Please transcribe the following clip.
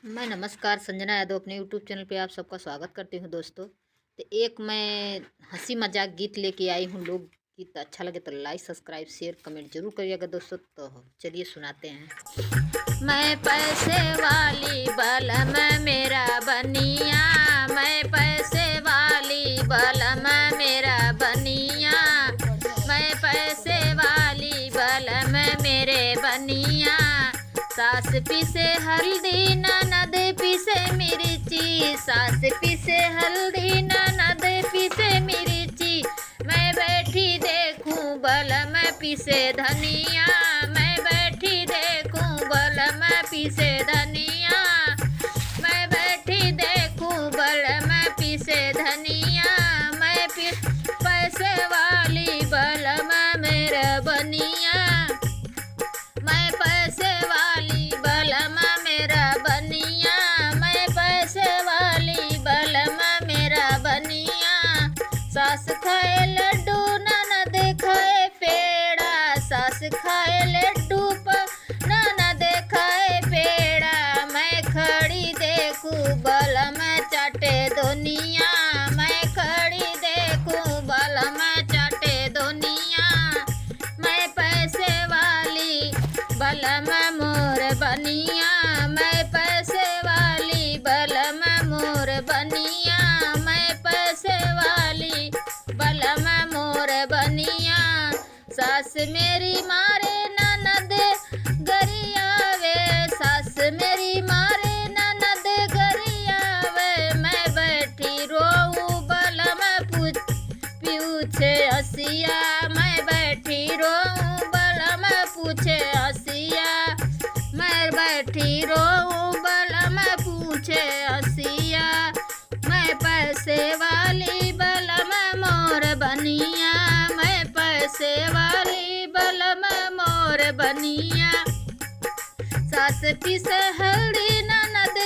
मैं नमस्कार संजना यादव अपने यूट्यूब चैनल पे आप सबका स्वागत करती हूँ दोस्तों। तो एक मैं हंसी मजाक गीत लेके आई हूँ। लोग गीत अच्छा लगे तो लाइक सब्सक्राइब शेयर कमेंट जरूर करिएगा दोस्तों। तो चलिए सुनाते हैं। मैं पैसे वाली बलम मेरा बनिया, मैं पैसे वाली बलम मेरा बनिया, मैं पैसे वाली बलम मेरे बनिया। सास पीसे हल्दी ननद पीसे मिर्ची, सास पीसे हल्दी ननद पीसे मिर्ची। मैं बैठी देखूं बलम पीसे धनिया, मैं बैठी देखूं बलम पीसे धनिया, मैं बैठी देखूं बलम पीसे धनिया। मैं पैसे वाली बलम मेरा बनिया, मैं पैसे वाली बलम मेरा बनिया, मैं पैसे वाली बलम मेरा बनिया। सास खाए लड्डू ननद खाए पेड़ा, सास खाए लड्डू ननद खाए पेड़ा। मैं खड़ी देखूं बलम चाटे दुनिया, मैं खड़ी देखूं बलम चाटे दुनिया। मैं पैसे वाली बलम मोर बनिया, मैं पैसे वाली बलम मोर बनिया, मैं पैसे वाली बलम मोर बनिया। सास मेरी मारे ननद गरियावे, सास मेरी मारे ननद गरियावे। मैं बैठी रोऊं बलम पूछे हसिया, मैं बैठी रोऊं बलम पूछे हसिया, मैं बैठी रोऊं बलम पूछे हसिया। मैं पैसे वाली बलम मोर बनिया, मैं पैसे वाली बलम मोर बनिया। सास पीसे हल्दी ननद